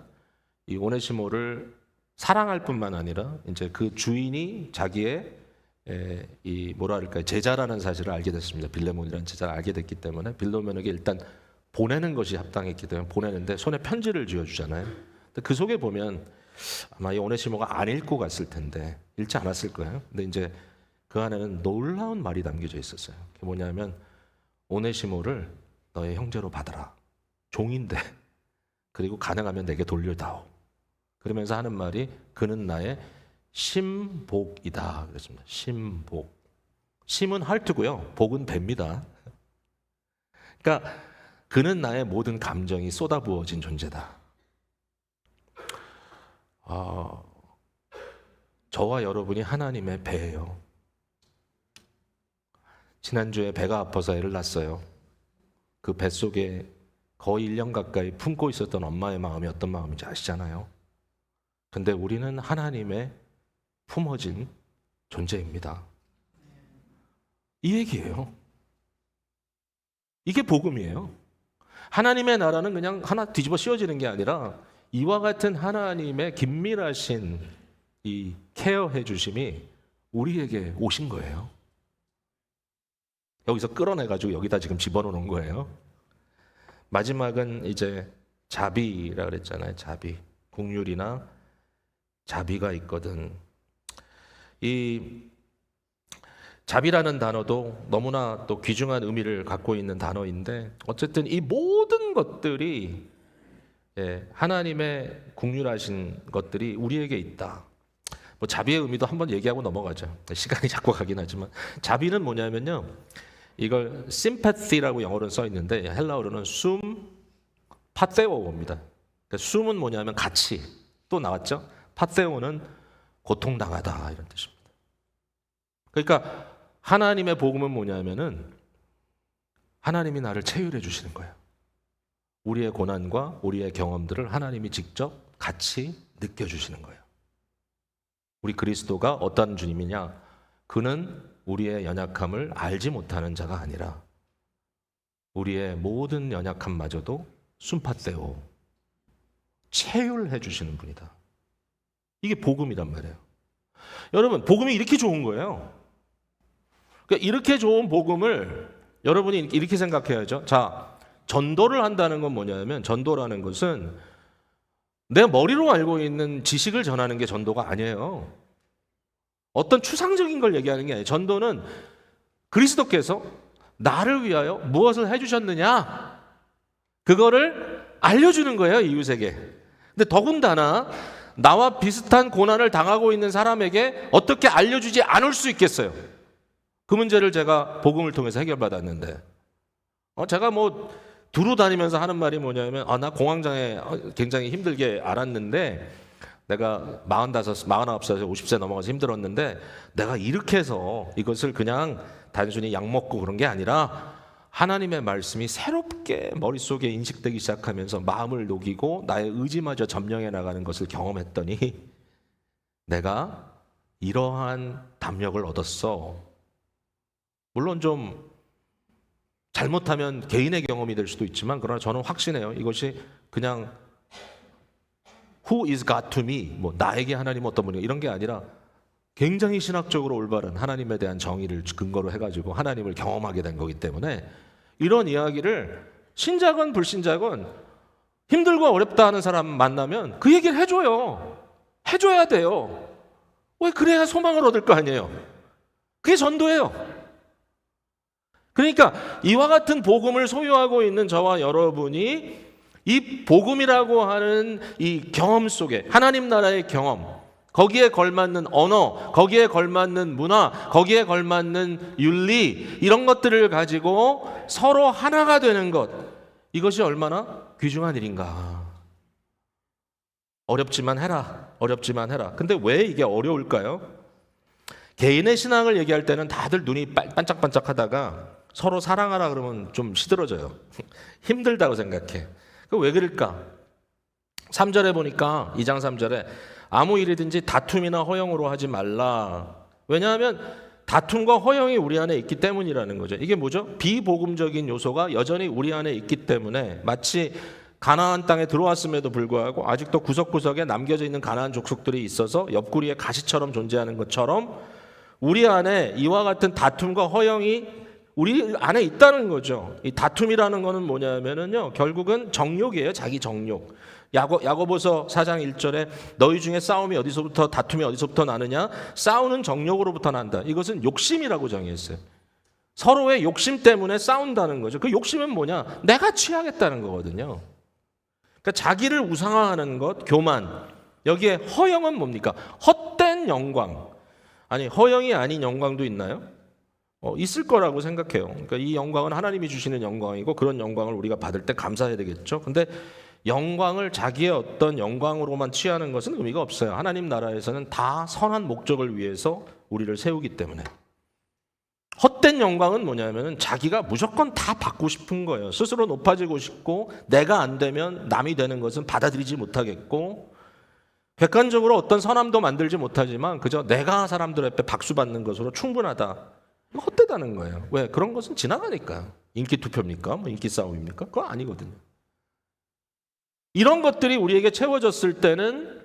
이 오네시모를 사랑할 뿐만 아니라 이제 그 주인이 자기의 이 뭐랄까요, 제자라는 사실을 알게 됐습니다. 빌레몬이라는 제자를 알게 됐기 때문에 빌레몬에게 일단 보내는 것이 합당했기 때문에 보내는데 손에 편지를 쥐어주잖아요. 근데 그 속에 보면 아마 이 오네시모가 안 읽고 갔을 텐데 읽지 않았을 거예요. 근데 이제 그 안에는 놀라운 말이 담겨져 있었어요. 그게 뭐냐면 오네시모를 너의 형제로 받아라. 종인데 그리고 가능하면 내게 돌려다오. 그러면서 하는 말이 그는 나의 심복이다 그랬습니다. 심복. 심은 헐트고요. 복은 배입니다. 그러니까 그는 나의 모든 감정이 쏟아부어진 존재다. 저와 여러분이 하나님의 배예요. 지난주에 배가 아파서 애를 낳았어요. 그 뱃속에 거의 1년 가까이 품고 있었던 엄마의 마음이 어떤 마음인지 아시잖아요. 근데 우리는 하나님의 품어진 존재입니다. 이 얘기예요. 이게 복음이에요. 하나님의 나라는 그냥 하나 뒤집어 씌워지는 게 아니라 이와 같은 하나님의 긴밀하신 이 케어해 주심이 우리에게 오신 거예요. 여기서 끌어내가지고 여기다 지금 집어넣는 거예요. 마지막은 이제 자비라 그랬잖아요. 자비. 국률이나 자비가 있거든. 이 자비라는 단어도 너무나 또 귀중한 의미를 갖고 있는 단어인데 어쨌든 이 모든 것들이 하나님의 국률하신 것들이 우리에게 있다. 뭐 자비의 의미도 한번 얘기하고 넘어가죠. 시간이 자꾸 가긴 하지만 자비는 뭐냐면요, 이걸 sympathy라고 영어로는 써 있는데 헬라어로는 파테오입니다. 그러니까 숨은 뭐냐면 같이, 또 나왔죠. 파테오는 고통당하다 이런 뜻입니다. 그러니까 하나님의 복음은 뭐냐면은 하나님이 나를 체휼해 주시는 거예요. 우리의 고난과 우리의 경험들을 하나님이 직접 같이 느껴주시는 거예요. 우리 그리스도가 어떤 주님이냐? 그는 우리의 연약함을 알지 못하는 자가 아니라 우리의 모든 연약함마저도 순파떼오 체휼해 주시는 분이다. 이게 복음이란 말이에요. 여러분, 복음이 이렇게 좋은 거예요. 그러니까 이렇게 좋은 복음을 여러분이 이렇게 생각해야죠. 자, 전도를 한다는 건 뭐냐면, 전도라는 것은 내 머리로 알고 있는 지식을 전하는 게 전도가 아니에요. 어떤 추상적인 걸 얘기하는 게 아니에요. 전도는 그리스도께서 나를 위하여 무엇을 해주셨느냐, 그거를 알려주는 거예요, 이웃에게. 근데 더군다나 나와 비슷한 고난을 당하고 있는 사람에게 어떻게 알려주지 않을 수 있겠어요? 그 문제를 제가 복음을 통해서 해결받았는데, 제가 뭐 두루 다니면서 하는 말이 뭐냐면, 나 공황장애 굉장히 힘들게 알았는데, 내가 45, 49살, 50세 넘어가서 힘들었는데, 내가 이렇게 해서 이것을 그냥 단순히 약 먹고 그런 게 아니라 하나님의 말씀이 새롭게 머릿속에 인식되기 시작하면서 마음을 녹이고 나의 의지마저 점령해 나가는 것을 경험했더니 내가 이러한 담력을 얻었어. 물론 좀 잘못하면 개인의 경험이 될 수도 있지만, 그러나 저는 확신해요. 이것이 그냥 Who is God to me? 뭐 나에게 하나님 어떤 분이 이런 게 아니라 굉장히 신학적으로 올바른 하나님에 대한 정의를 근거로 해가지고 하나님을 경험하게 된 거기 때문에, 이런 이야기를 신자건 불신자건 힘들고 어렵다 하는 사람 만나면 그 얘기를 해줘요. 해줘야 돼요. 왜? 그래야 소망을 얻을 거 아니에요. 그게 전도예요. 그러니까 이와 같은 복음을 소유하고 있는 저와 여러분이 이 복음이라고 하는 이 경험 속에, 하나님 나라의 경험, 거기에 걸맞는 언어, 거기에 걸맞는 문화, 거기에 걸맞는 윤리, 이런 것들을 가지고 서로 하나가 되는 것, 이것이 얼마나 귀중한 일인가. 어렵지만 해라. 어렵지만 해라. 근데 왜 이게 어려울까요? 개인의 신앙을 얘기할 때는 다들 눈이 반짝반짝 하다가 서로 사랑하라 그러면 좀 시들어져요. 힘들다고 생각해. 왜 그럴까? 3절에 보니까, 2장 3절에 아무 일이든지 다툼이나 허영으로 하지 말라. 왜냐하면 다툼과 허영이 우리 안에 있기 때문이라는 거죠. 이게 뭐죠? 비복음적인 요소가 여전히 우리 안에 있기 때문에, 마치 가나안 땅에 들어왔음에도 불구하고 아직도 구석구석에 남겨져 있는 가나안 족속들이 있어서 옆구리에 가시처럼 존재하는 것처럼 우리 안에 이와 같은 다툼과 허영이 우리 안에 있다는 거죠. 이 다툼이라는 거는 뭐냐면은요, 결국은 정욕이에요. 자기 정욕. 야고보서 4장 1절에 너희 중에 싸움이 어디서부터, 다툼이 어디서부터 나느냐? 싸우는 정욕으로부터 난다. 이것은 욕심이라고 정의했어요. 서로의 욕심 때문에 싸운다는 거죠. 그 욕심은 뭐냐? 내가 취하겠다는 거거든요. 그러니까 자기를 우상화하는 것, 교만. 여기에 허영은 뭡니까? 헛된 영광. 아니, 허영이 아닌 영광도 있나요? 있을 거라고 생각해요. 그러니까 이 영광은 하나님이 주시는 영광이고, 그런 영광을 우리가 받을 때 감사해야 되겠죠. 근데 영광을 자기의 어떤 영광으로만 취하는 것은 의미가 없어요. 하나님 나라에서는 다 선한 목적을 위해서 우리를 세우기 때문에. 헛된 영광은 뭐냐면은 자기가 무조건 다 받고 싶은 거예요. 스스로 높아지고 싶고, 내가 안 되면 남이 되는 것은 받아들이지 못하겠고, 객관적으로 어떤 선함도 만들지 못하지만 그저 내가 사람들 앞에 박수 받는 것으로 충분하다. 헛되다는 거예요. 왜? 그런 것은 지나가니까. 인기 투표입니까? 뭐 인기 싸움입니까? 그거 아니거든요. 이런 것들이 우리에게 채워졌을 때는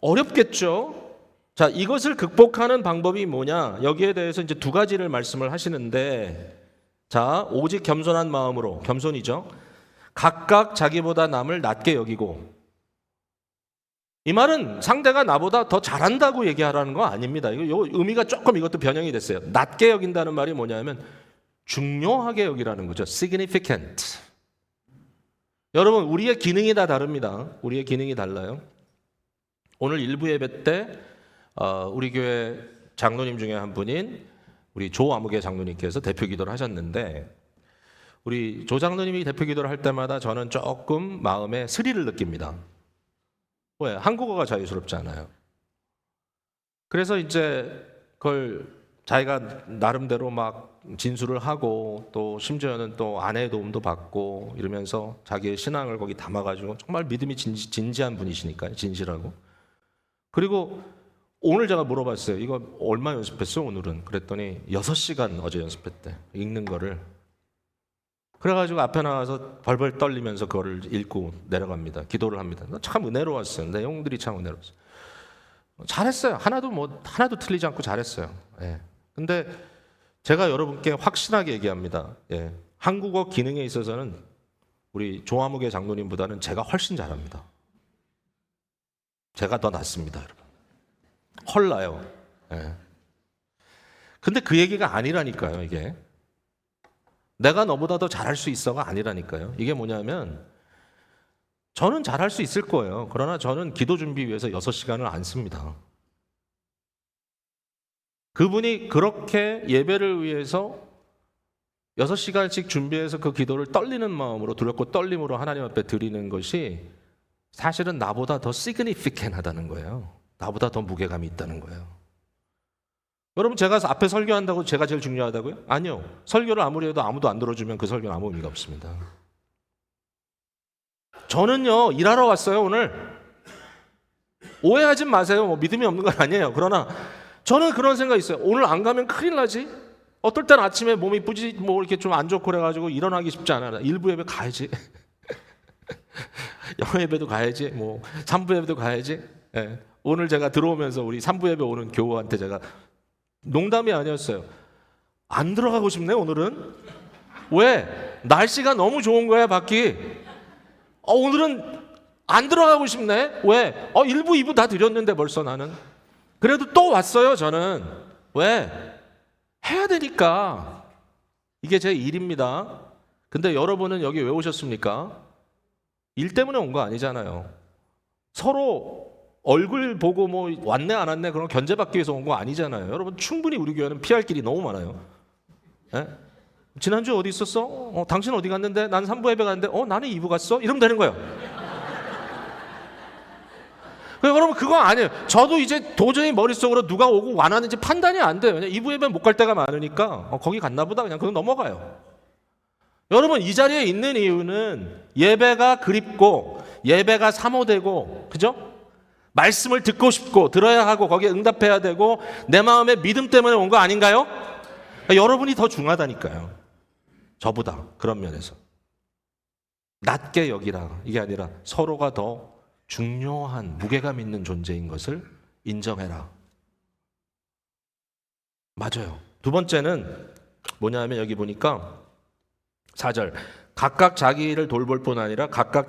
어렵겠죠. 자, 이것을 극복하는 방법이 뭐냐? 여기에 대해서 이제 두 가지를 말씀을 하시는데, 자, 오직 겸손한 마음으로, 겸손이죠. 각각 자기보다 남을 낮게 여기고. 이 말은 상대가 나보다 더 잘한다고 얘기하라는 거 아닙니다. 이거 의미가 조금 이것도 변형이 됐어요. 낮게 여긴다는 말이 뭐냐면 중요하게 여기라는 거죠. significant. 여러분, 우리의 기능이 다 다릅니다. 우리의 기능이 달라요. 오늘 일부 예배 때 우리 교회 장로님 중에 한 분인 우리 조아무개 장로님께서 대표 기도를 하셨는데, 우리 조 장로님이 대표 기도를 할 때마다 저는 조금 마음에 스릴을 느낍니다. 왜? 한국어가 자유스럽지 않아요. 그래서 이제 그걸 자기가 나름대로 막 진술을 하고, 또 심지어는 또 아내의 도움도 받고 이러면서 자기의 신앙을 거기 담아가지고, 정말 믿음이 진지한 분이시니까요. 진실하고. 그리고 오늘 제가 물어봤어요. 이거 얼마 연습했어 오늘은? 그랬더니 6시간 어제 연습했대. 읽는 거를. 그래가지고 앞에 나가서 벌벌 떨리면서 그거를 읽고 내려갑니다. 기도를 합니다. 참 은혜로웠어요. 내용들이 참 은혜로웠어요. 잘했어요. 하나도 틀리지 않고 잘했어요. 예. 근데 제가 여러분께 확신하게 얘기합니다. 예. 한국어 기능에 있어서는 우리 조아무개 장로님보다는 제가 훨씬 잘합니다. 제가 더 낫습니다, 여러분. 헐나요. 예. 근데 그 얘기가 아니라니까요, 이게. 내가 너보다 더 잘할 수 있어가 아니라니까요. 이게 뭐냐면, 저는 잘할 수 있을 거예요. 그러나 저는 기도 준비 위해서 6시간을 안 씁니다. 그분이 그렇게 예배를 위해서 6시간씩 준비해서 그 기도를 떨리는 마음으로, 두렵고 떨림으로 하나님 앞에 드리는 것이 사실은 나보다 더 시그니피켄하다는 거예요. 나보다 더 무게감이 있다는 거예요. 여러분, 제가 앞에 설교한다고 제가 제일 중요하다고요? 아니요. 설교를 아무리 해도 아무도 안 들어주면 그 설교는 아무 의미가 없습니다. 저는요, 일하러 왔어요, 오늘. 오해하지 마세요. 뭐 믿음이 없는 건 아니에요. 그러나 저는 그런 생각이 있어요. 오늘 안 가면 큰일 나지? 어떨 땐 아침에 몸이 뭐 이렇게 좀 안 좋고 그래가지고 일어나기 쉽지 않아요. 일부 예배 가야지. 영어 예배도 가야지. 뭐 3부 예배도 가야지. 예. 오늘 제가 들어오면서 우리 3부 예배 오는 교우한테 제가 농담이 아니었어요. 안 들어가고 싶네, 오늘은. 왜? 날씨가 너무 좋은 거야, 밖이. 오늘은 안 들어가고 싶네. 왜? 1부, 2부 다 드렸는데 벌써 나는. 그래도 또 왔어요, 저는. 왜? 해야 되니까. 이게 제 일입니다. 근데 여러분은 여기 왜 오셨습니까? 일 때문에 온 거 아니잖아요. 서로 얼굴 보고 뭐 왔네 안 왔네 그런 견제받기 위해서 온 거 아니잖아요. 여러분, 충분히 우리 교회는 피할 길이 너무 많아요. 예? 지난주에 어디 있었어? 당신 어디 갔는데? 난 3부 예배 갔는데 나는 2부 갔어? 이러면 되는 거예요. 여러분, 그거 아니에요. 저도 이제 도저히 머릿속으로 누가 오고 완하는지 판단이 안 돼요. 2부 예배 못 갈 때가 많으니까 거기 갔나 보다 그냥 그거 넘어가요. 여러분, 이 자리에 있는 이유는 예배가 그립고 예배가 사모되고, 그죠? 말씀을 듣고 싶고 들어야 하고 거기에 응답해야 되고 내 마음의 믿음 때문에 온 거 아닌가요? 여러분이 더 중요하다니까요. 저보다. 그런 면에서 낮게 여기라, 이게 아니라 서로가 더 중요한 무게감 있는 존재인 것을 인정해라. 맞아요. 두 번째는 뭐냐면, 여기 보니까 4절, 각각 자기를 돌볼 뿐 아니라 각각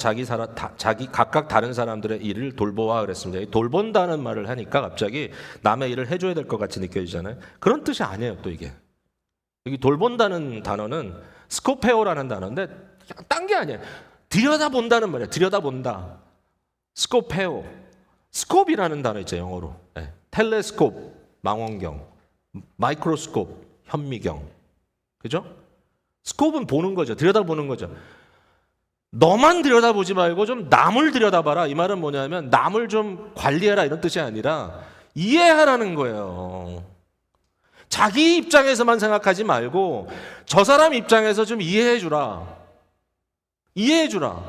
각각 다른 사람들의 일을 돌보아 그랬습니다. 돌본다는 말을 하니까 갑자기 남의 일을 해줘야 될 것 같이 느껴지잖아요. 그런 뜻이 아니에요. 또 이게 여기 돌본다는 단어는 스코페오라는 단어인데 딴 게 아니에요. 들여다본다는 말이에요. 들여다본다. 스코페오. 스콥이라는 단어 있죠, 영어로. 네. 텔레스콥, 망원경. 마이크로스콥, 현미경. 그죠? 스콥은 보는 거죠. 들여다보는 거죠. 너만 들여다보지 말고 좀 남을 들여다봐라. 이 말은 뭐냐면 남을 좀 관리해라 이런 뜻이 아니라 이해하라는 거예요. 자기 입장에서만 생각하지 말고 저 사람 입장에서 좀 이해해주라. 이해해주라.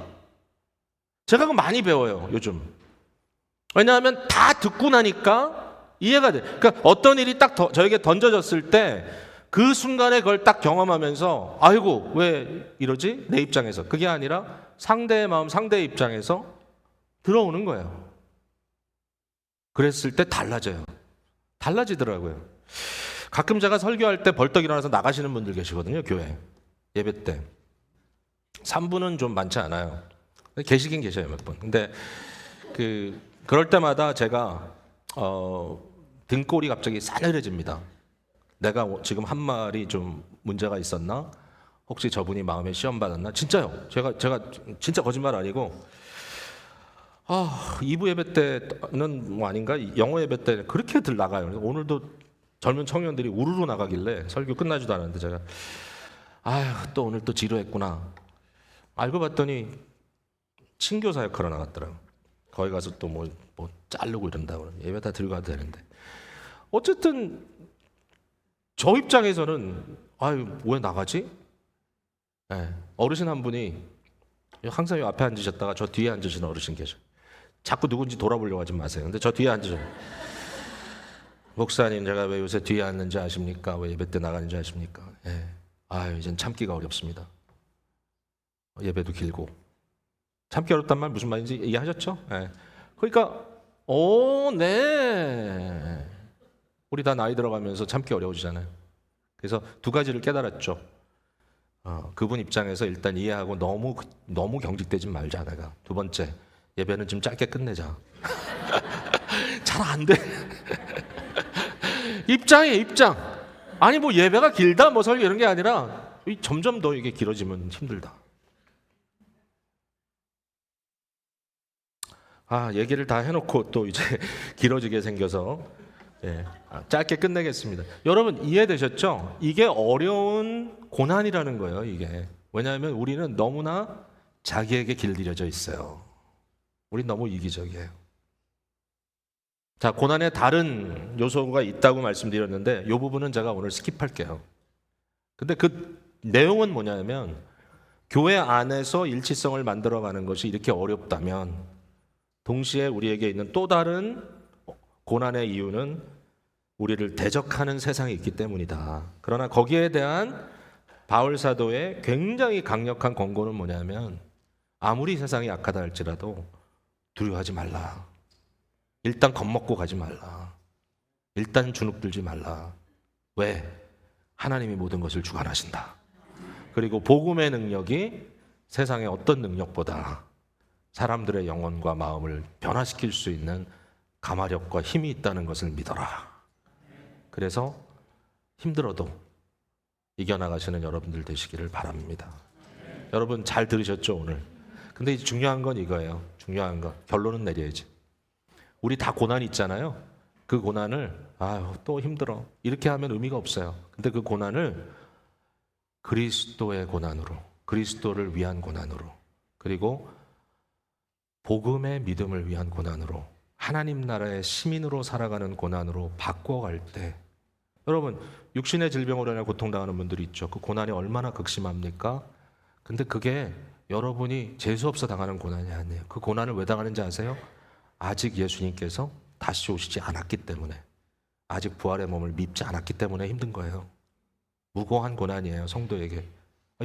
제가 그거 많이 배워요, 요즘. 왜냐하면 다 듣고 나니까 이해가 돼. 그러니까 어떤 일이 딱 저에게 던져졌을 때 그 순간에 그걸 딱 경험하면서 아이고 왜 이러지? 내 입장에서. 그게 아니라 상대의 마음, 상대의 입장에서 들어오는 거예요. 그랬을 때 달라져요. 달라지더라고요. 가끔 제가 설교할 때 벌떡 일어나서 나가시는 분들 계시거든요, 교회 예배 때. 3부는 좀 많지 않아요. 계시긴 계셔요, 몇 분. 근데 그럴 때마다 제가 등골이 갑자기 싸늘해집니다. 내가 지금 한 말이 좀 문제가 있었나? 혹시 저분이 마음에 시험 받았나? 진짜요. 제가 진짜 거짓말 아니고 2부 예배 때는 뭐 아닌가? 영어 예배 때 그렇게들 나가요. 그래서 오늘도 젊은 청년들이 우르르 나가길래 설교 끝나지도 않았는데 제가 또 오늘 또 지루했구나. 알고 봤더니 친교사 역할로 나갔더라고. 거기 가서 또 뭐 자르고 이런다고. 예배 다 들고 가도 되는데. 어쨌든 저 입장에서는 왜 나가지? 네, 어르신 한 분이 항상 요 앞에 앉으셨다가 저 뒤에 앉으시는 어르신 계셔. 자꾸 누군지 돌아보려고 하지 마세요. 근데 저 뒤에 앉으셔. 목사님, 제가 왜 요새 뒤에 앉는지 아십니까? 왜 예배 때 나가는지 아십니까? 예. 이젠 참기가 어렵습니다. 예배도 길고. 참기 어렵단 말 무슨 말인지 이해하셨죠? 예. 그러니까, 네. 우리 다 나이 들어가면서 참기 어려워지잖아요. 그래서 두 가지를 깨달았죠. 그분 입장에서 일단 이해하고 너무 경직되지 말자. 내가 두 번째, 예배는 좀 짧게 끝내자. 잘 안 돼. 입장이에요, 입장. 아니 뭐 예배가 길다 뭐 설교 이런 게 아니라 점점 더 이게 길어지면 힘들다. 얘기를 다 해놓고 또 이제 길어지게 생겨서 짧게 끝내겠습니다. 여러분 이해되셨죠? 이게 어려운 고난이라는 거예요. 이게 왜냐하면 우리는 너무나 자기에게 길들여져 있어요. 우린 너무 이기적이에요. 자, 고난에 다른 요소가 있다고 말씀드렸는데 이 부분은 제가 오늘 스킵할게요. 근데 그 내용은 뭐냐면 교회 안에서 일치성을 만들어가는 것이 이렇게 어렵다면 동시에 우리에게 있는 또 다른 고난의 이유는 우리를 대적하는 세상이 있기 때문이다. 그러나 거기에 대한 바울 사도의 굉장히 강력한 권고는 뭐냐면 아무리 세상이 약하다 할지라도 두려워하지 말라. 일단 겁먹고 가지 말라. 일단 주눅들지 말라. 왜? 하나님이 모든 것을 주관하신다. 그리고 복음의 능력이 세상의 어떤 능력보다 사람들의 영혼과 마음을 변화시킬 수 있는 가마력과 힘이 있다는 것을 믿어라. 그래서 힘들어도 이겨나가시는 여러분들 되시기를 바랍니다. 여러분 잘 들으셨죠 오늘? 근데 이제 중요한 건 이거예요. 중요한 건 결론은 내려야지. 우리 다 고난이 있잖아요. 그 고난을 또 힘들어 이렇게 하면 의미가 없어요. 근데 그 고난을 그리스도의 고난으로, 그리스도를 위한 고난으로, 그리고 복음의 믿음을 위한 고난으로, 하나님 나라의 시민으로 살아가는 고난으로 바꿔갈 때, 여러분 육신의 질병으로 인해 고통당하는 분들이 있죠. 그 고난이 얼마나 극심합니까? 근데 그게 여러분이 재수없어 당하는 고난이 아니에요. 그 고난을 왜 당하는지 아세요? 아직 예수님께서 다시 오시지 않았기 때문에, 아직 부활의 몸을 믿지 않았기 때문에 힘든 거예요. 무고한 고난이에요. 성도에게.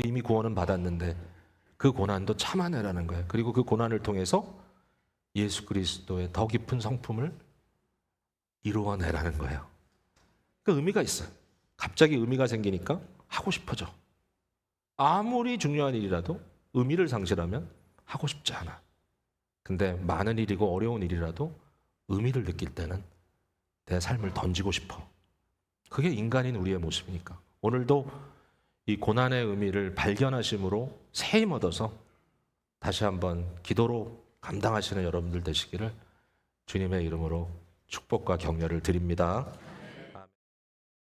이미 구원은 받았는데 그 고난도 참아내라는 거예요. 그리고 그 고난을 통해서 예수 그리스도의 더 깊은 성품을 이루어내라는 거예요. 그 의미가 있어요. 갑자기 의미가 생기니까 하고 싶어져. 아무리 중요한 일이라도 의미를 상실하면 하고 싶지 않아. 근데 많은 일이고 어려운 일이라도 의미를 느낄 때는 내 삶을 던지고 싶어. 그게 인간인 우리의 모습이니까. 오늘도 이 고난의 의미를 발견하심으로 새 힘 얻어서 다시 한번 기도로 감당하시는 여러분들 되시기를 주님의 이름으로 축복과 격려를 드립니다.